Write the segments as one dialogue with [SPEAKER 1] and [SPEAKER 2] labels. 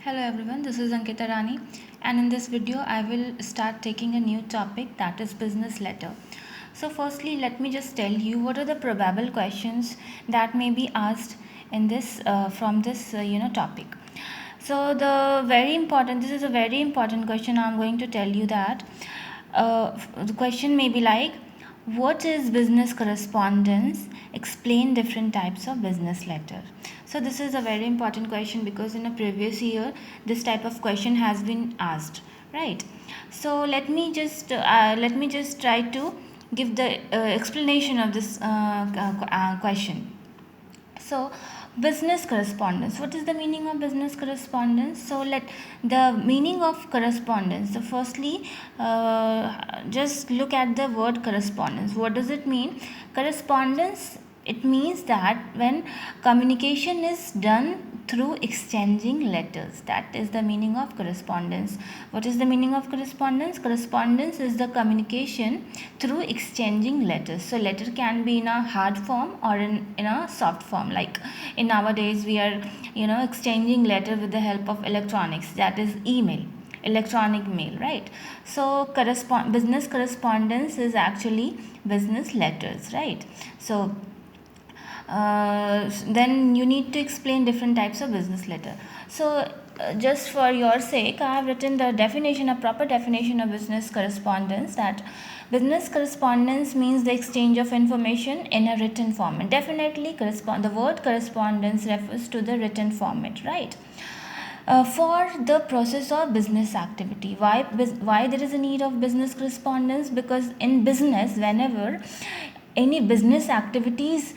[SPEAKER 1] Hello everyone, this is Ankita Rani, and in this video I will start taking a new topic, that is business letter. So firstly, let me just tell you what are the probable questions that may be asked in this from this topic. So this is a very important question. I'm going to tell you that the question may be like, what is business correspondence? Explain different types of business letter. So this is a very important question because in a previous year this type of question has been asked, right? So let me just try to give the explanation of this question. So business correspondence, what is the meaning of business correspondence? So let the meaning of correspondence, so firstly just look at the word correspondence. What does it mean? Correspondence, it means that when communication is done through exchanging letters, that is the meaning of correspondence. What is the meaning of correspondence? Correspondence is the communication through exchanging letters. So letter can be in a hard form or in a soft form, like in nowadays we are exchanging letter with the help of electronics, that is email, electronic mail, right? So business correspondence is actually business letters, right? So then you need to explain different types of business letter. So just for your sake, I have written the definition, a proper definition of business correspondence, that business correspondence means the exchange of information in a written format. Definitely the word correspondence refers to the written format, right? For the process of business activity. Why there is a need of business correspondence? Because in business, whenever any business activities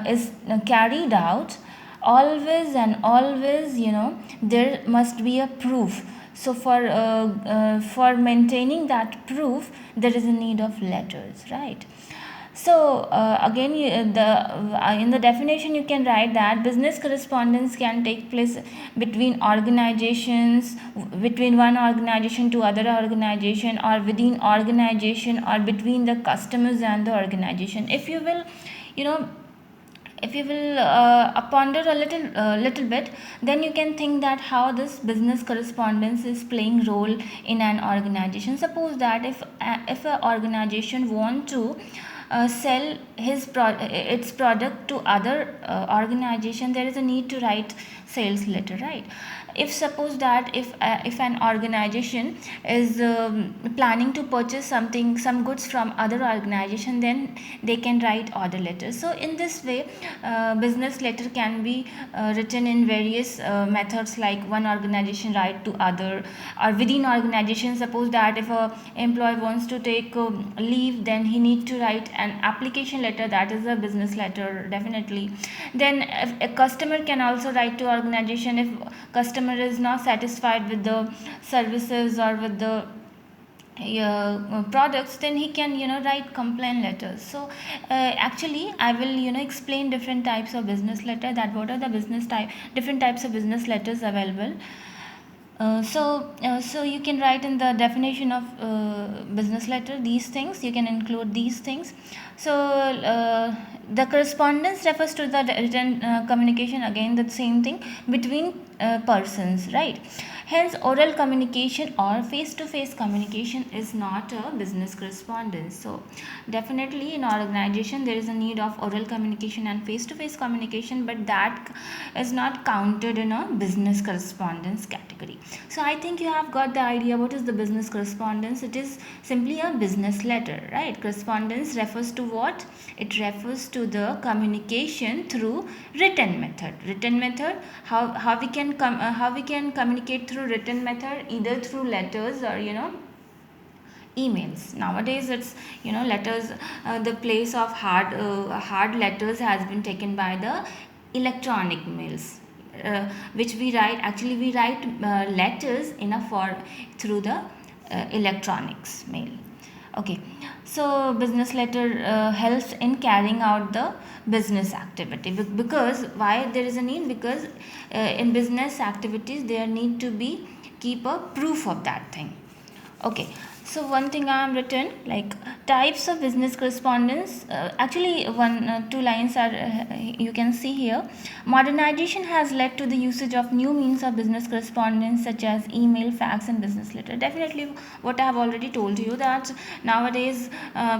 [SPEAKER 1] is carried out, always and always there must be a proof. So for maintaining that proof, there is a need of letters, right? So again, in the definition you can write that business correspondence can take place between organizations, between one organization to other organization, or within organization, or between the customers and the organization. If you will, you know, if you will ponder a little bit, then you can think that how this business correspondence is playing role in an organization. Suppose that if an organization want to sell its product to other organization, there is a need to write sales letter, right? If suppose that if an organization is planning to purchase some goods from other organization, then they can write order letters. So in this way, business letter can be written in various methods, like one organization write to other, or within organization. Suppose that if a employee wants to take leave, then he need to write an application letter, that is a business letter, definitely. Then a customer can also write to organization. If customer is not satisfied with the services or with the products, then he can write complaint letters. So actually I will explain different types of business letter, that what are the different types of business letters available. So you can write in the definition of business letter these things, you can include these things. So the correspondence refers to the written communication, again the same thing, between persons, right? Hence oral communication or face to face communication is not a business correspondence. So definitely in our organization there is a need of oral communication and face to face communication, but that is not counted in a business correspondence category. So I think you have got the idea what is the business correspondence. It is simply a business letter, right? Correspondence refers to what? It refers to the communication through written method. Written method, how we can communicate through written method, either through letters or emails. Nowadays it's letters, the place of hard letters has been taken by the electronic mails, which we write, actually we write letters in a form through the electronics mail. Okay, so business letter helps in carrying out the business activity, because why there is a need? Because in business activities there need to be keep a proof of that thing. Okay, So one thing I have written, like types of business correspondence. Actually, two lines are you can see here. Modernization has led to the usage of new means of business correspondence such as email, fax, and business letter. Definitely, what I have already told you, that nowadays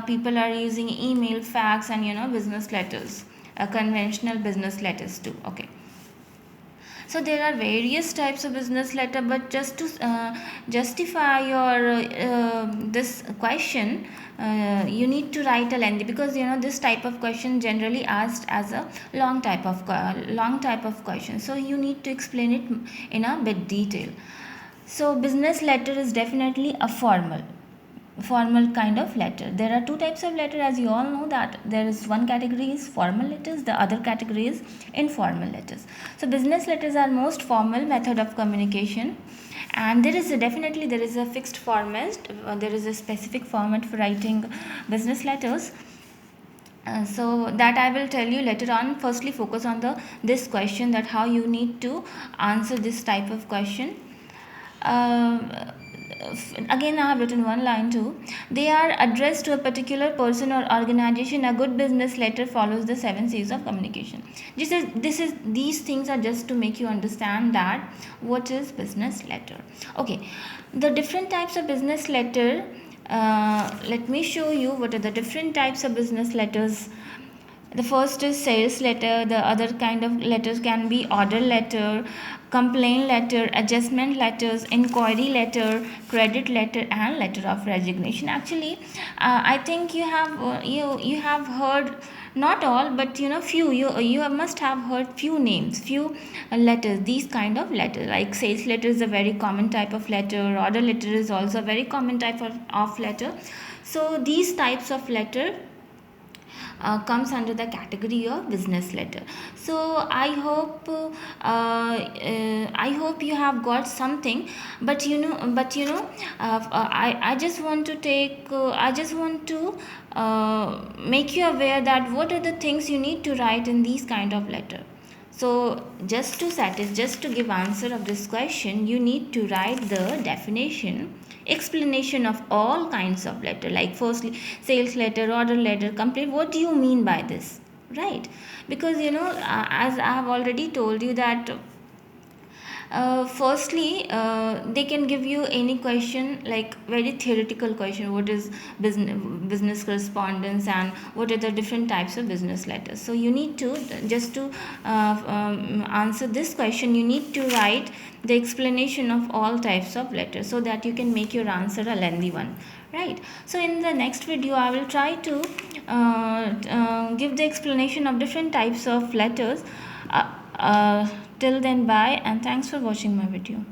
[SPEAKER 1] people are using email, fax, and business letters, conventional business letters too. Okay. So there are various types of business letter, but just to justify your this question, you need to write a lengthy, because this type of question generally asked as a long type of question. So you need to explain it in a bit detail. So business letter is definitely a formal kind of letter. There are two types of letter, as you all know, that there is one category is formal letters, the other category is informal letters. So business letters are most formal method of communication, and definitely there is a fixed format, there is a specific format for writing business letters. So that I will tell you later on. Firstly, focus on this question, that how you need to answer this type of question. Again, I have written one line too. They are addressed to a particular person or organization. A good business letter follows the 7 C's of communication. These things are just to make you understand that what is business letter. Okay, the different types of business letter. Let me show you what are the different types of business letters. The first is sales letter. The other kind of letters can be order letter, complaint letter, adjustment letters, inquiry letter, credit letter, and letter of resignation. Actually, I think you have heard, not all, but few, you must have heard few names, few letters, these kind of letters. Like sales letter is a very common type of letter, order letter is also a very common type of letter. So these types of letter comes under the category of business letter. So I hope you have got something. But I just want to make you aware that what are the things you need to write in these kind of letter. So just to give answer of this question, you need to write the definition, explanation of all kinds of letter, like firstly sales letter, order letter, complaint. What do you mean by this, right? Because as I have already told you that firstly, they can give you any question, like very theoretical question, what is business correspondence and what are the different types of business letters. So you need to, just to answer this question, you need to write the explanation of all types of letters, so that you can make your answer a lengthy one, right? So in the next video I will try to give the explanation of different types of letters. Till then, bye, and thanks for watching my video.